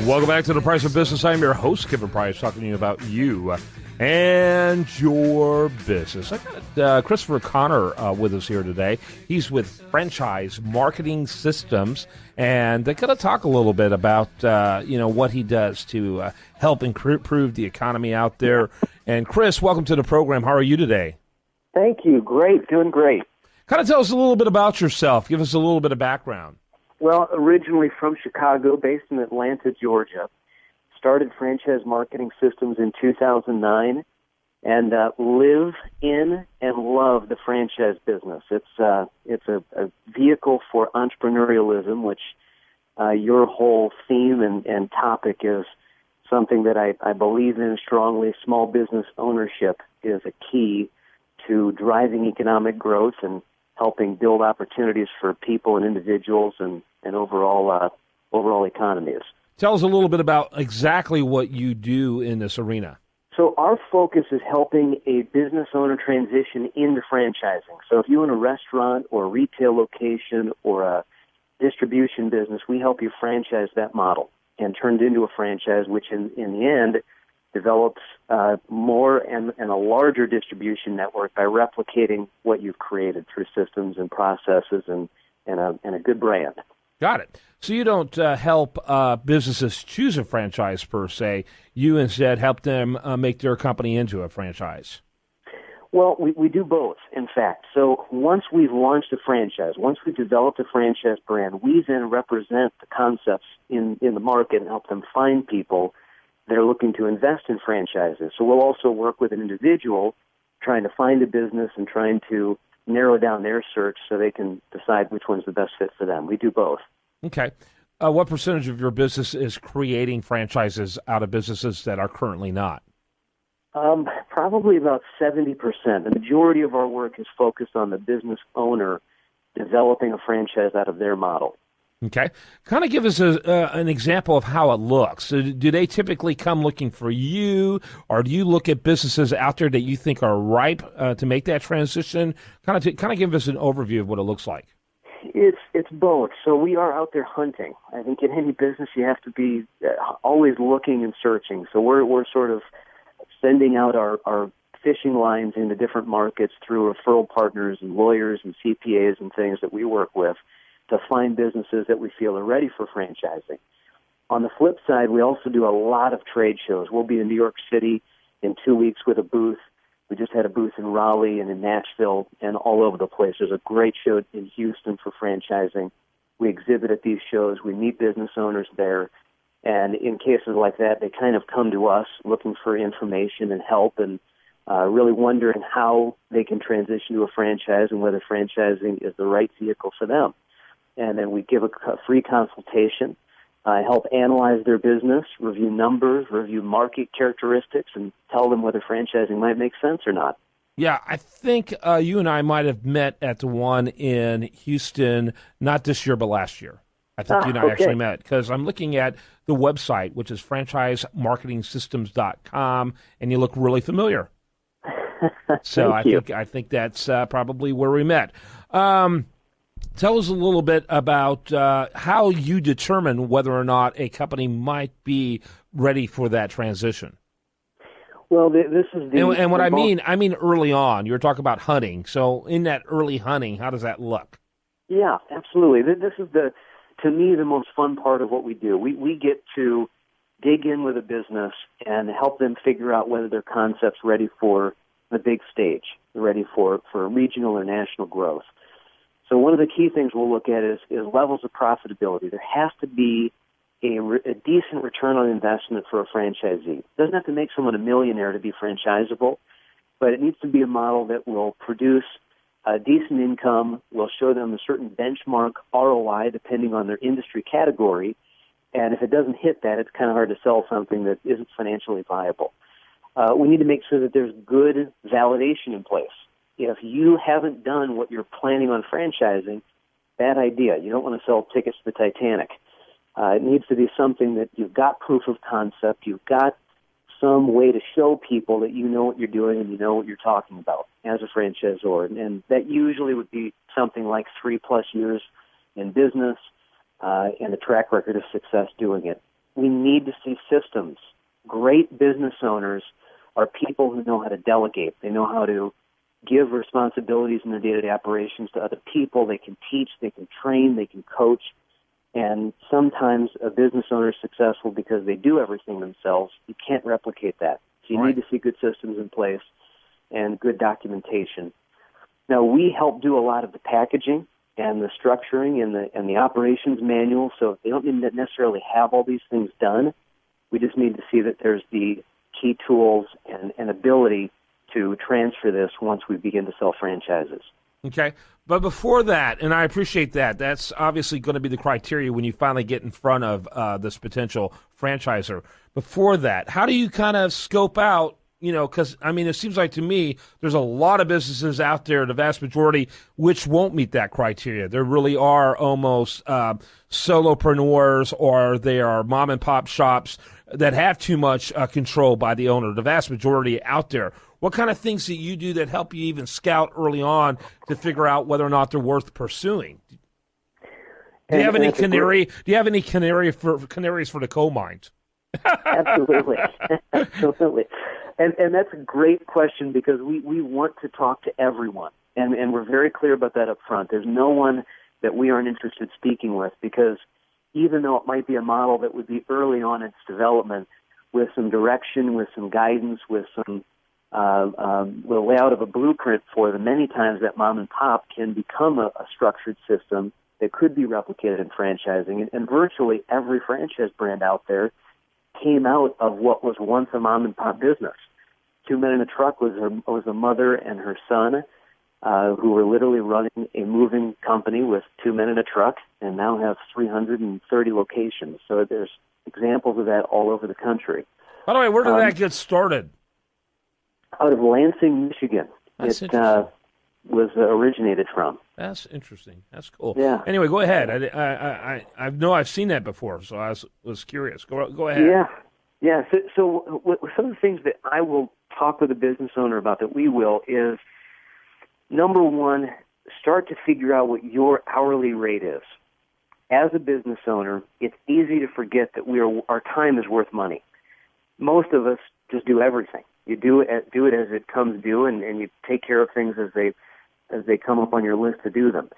Welcome back to The Price of Business. I'm your host, Kevin Price, talking to you about you and your business. I got Christopher Connor with us here today. He's with Franchise Marketing Systems, and they're going to talk a little bit about what he does to help improve the economy out there. And Chris, welcome to the program. How are you today? Thank you. Great. Doing great. Kind of tell us a little bit about yourself. Give us a little bit of background. Well, originally from Chicago, based in Atlanta, Georgia. Started Franchise Marketing Systems in 2009 and live in and love the franchise business. It's a vehicle for entrepreneurialism, which your whole theme and topic is something that I believe in strongly. Small business ownership is a key to driving economic growth and helping build opportunities for people and individuals and overall economies. Tell us a little bit about exactly what you do in this arena. So our focus is helping a business owner transition into franchising. So if you own a restaurant or a retail location or a distribution business, we help you franchise that model and turn it into a franchise, which in the end develops more and a larger distribution network by replicating what you've created through systems and processes and a good brand. Got it. So you don't help businesses choose a franchise per se. You instead help them make their company into a franchise. Well, we do both, in fact. So once we've launched a franchise, once we've developed a franchise brand, we then represent the concepts in the market and help them find people that are looking to invest in franchises. So we'll also work with an individual trying to find a business and trying to narrow down their search so they can decide which one's the best fit for them. We do both. Okay. What percentage of your business is creating franchises out of businesses that are currently not? Probably about 70%. The majority of our work is focused on the business owner developing a franchise out of their model. Okay. Kind of give us an example of how it looks. So do they typically come looking for you, or do you look at businesses out there that you think are ripe to make that transition? Kind of give us an overview of what it looks like. It's both. So we are out there hunting. I think in any business you have to be always looking and searching. So we're sort of sending out our fishing lines into different markets through referral partners and lawyers and CPAs and things that we work with to find businesses that we feel are ready for franchising. On the flip side, we also do a lot of trade shows. We'll be in New York City in 2 weeks with a booth. We just had a booth in Raleigh and in Nashville and all over the place. There's a great show in Houston for franchising. We exhibit at these shows. We meet business owners there. And in cases like that, they kind of come to us looking for information and help and really wondering how they can transition to a franchise and whether franchising is the right vehicle for them. And then we give a free consultation, help analyze their business, review numbers, review market characteristics, and tell them whether franchising might make sense or not. Yeah, I think you and I might have met at the one in Houston, not this year, but last year. I think you and I actually met, because I'm looking at the website, which is franchisemarketingsystems.com, and you look really familiar. So I think that's probably where we met. Tell us a little bit about how you determine whether or not a company might be ready for that transition. Well, this is and what I mean early on. You were talking about hunting. So in that early hunting, how does that look? Yeah, absolutely. This is to me, the most fun part of what we do. We get to dig in with a business and help them figure out whether their concept's ready for the big stage, ready for regional or national growth. So one of the key things we'll look at is levels of profitability. There has to be a decent return on investment for a franchisee. It doesn't have to make someone a millionaire to be franchisable, but it needs to be a model that will produce a decent income, will show them a certain benchmark ROI depending on their industry category, and if it doesn't hit that, it's kind of hard to sell something that isn't financially viable. We need to make sure that there's good validation in place. If you haven't done what you're planning on franchising, bad idea. You don't want to sell tickets to the Titanic. It needs to be something that you've got proof of concept, you've got some way to show people that you know what you're doing and you know what you're talking about as a franchisor. And that usually would be something like 3+ years in business and a track record of success doing it. we need to see systems. Great business owners are people who know how to delegate. They know how to give responsibilities in their day-to-day operations to other people. They can teach, they can train, they can coach. And sometimes a business owner is successful because they do everything themselves. You can't replicate that. So you need to see good systems in place and good documentation. Now, we help do a lot of the packaging and the structuring and the operations manual, so they don't need to necessarily have all these things done. We just need to see that there's the key tools and ability to transfer this once we begin to sell franchises. Okay. But before that, and I appreciate that, that's obviously going to be the criteria when you finally get in front of this potential franchisor. Before that, how do you kind of scope out, because, it seems like to me there's a lot of businesses out there, the vast majority, which won't meet that criteria. There really are almost solopreneurs, or they are mom-and-pop shops that have too much control by the owner, the vast majority out there. What kind of things do you do that help you even scout early on to figure out whether or not they're worth pursuing? Do you have any canaries for the coal mines? Absolutely. Absolutely. And that's a great question, because we want to talk to everyone. And we're very clear about that up front. There's no one that we aren't interested in speaking with, because even though it might be a model that would be early on in its development, with some direction, with some guidance, with some the layout of a blueprint for them, many times that mom and pop can become a structured system that could be replicated in franchising. And virtually every franchise brand out there came out of what was once a mom and pop business. Two Men in a Truck was a mother and her son who were literally running a moving company with two men in a truck, and now have 330 locations. So there's examples of that all over the country. By the way, where did that get started? Out of Lansing, Michigan. That's it was originated from. That's interesting. That's cool. Yeah. Anyway, go ahead. I know I've seen that before, so I was curious. Go ahead. Yeah. So some of the things that I will talk with a business owner about, that we will, is, number one, start to figure out what your hourly rate is. As a business owner, it's easy to forget that our time is worth money. Most of us just do everything. You do it as it comes due, and you take care of things as they come up on your list to do them.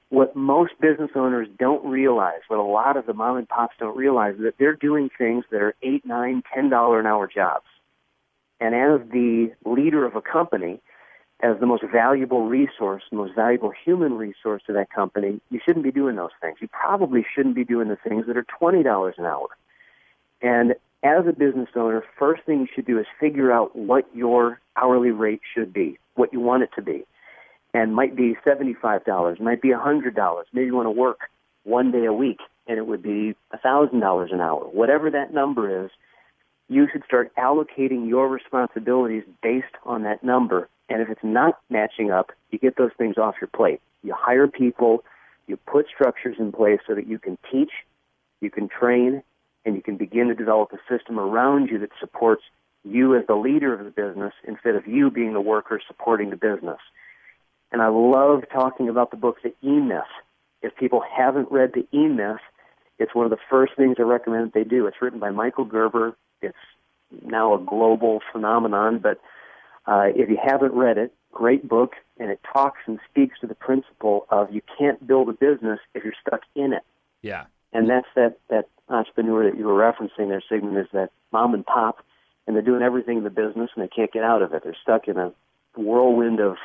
What most business owners don't realize, what a lot of the mom and pops don't realize, is that they're doing things that are $8, $9, $10 an hour jobs. And as the leader of a company, as the most valuable resource, the most valuable human resource to that company, you shouldn't be doing those things. You probably shouldn't be doing the things that are $20 an hour. And as a business owner, first thing you should do is figure out what your hourly rate should be, what you want it to be. And might be $75, might be $100. Maybe you want to work one day a week, and it would be $1,000 an hour. Whatever that number is, you should start allocating your responsibilities based on that number. And if it's not matching up, you get those things off your plate. You hire people, you put structures in place so that you can teach, you can train, and you can begin to develop a system around you that supports you as the leader of the business, instead of you being the worker supporting the business. And I love talking about the book, The E-Myth. If people haven't read The E-Myth, it's one of the first things I recommend that they do. It's written by Michael Gerber. It's now a global phenomenon, but if you haven't read it, great book, and it talks and speaks to the principle of you can't build a business if you're stuck in it. Yeah. And that's that entrepreneur that you were referencing there, Sigmund, is that mom and pop, and they're doing everything in the business, and they can't get out of it. They're stuck in a whirlwind of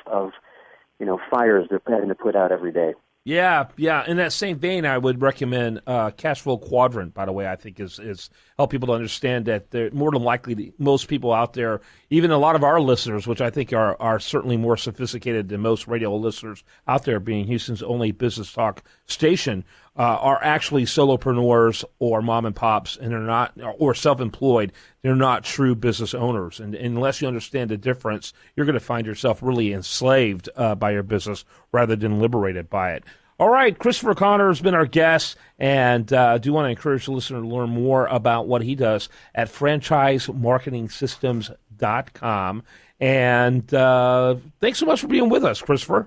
fires they're having to put out every day. Yeah. In that same vein, I would recommend Cash Flow Quadrant, by the way. I think is help people to understand that they're more than likely most people out there, even a lot of our listeners, which I think are certainly more sophisticated than most radio listeners out there, being Houston's only business talk station, are actually solopreneurs or mom and pops, and they're not, or self-employed. They're not true business owners. And unless you understand the difference, you're going to find yourself really enslaved by your business rather than liberated by it. All right, Christopher Connor has been our guest, and I do want to encourage the listener to learn more about what he does at franchisemarketingsystems.com. And thanks so much for being with us, Christopher.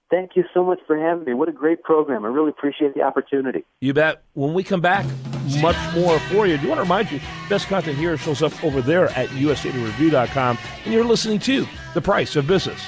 Thank you so much for having me. What a great program. I really appreciate the opportunity. You bet. When we come back, much more for you. I do want to remind you, best content here shows up over there at usdailyreview.com, and you're listening to The Price of Business.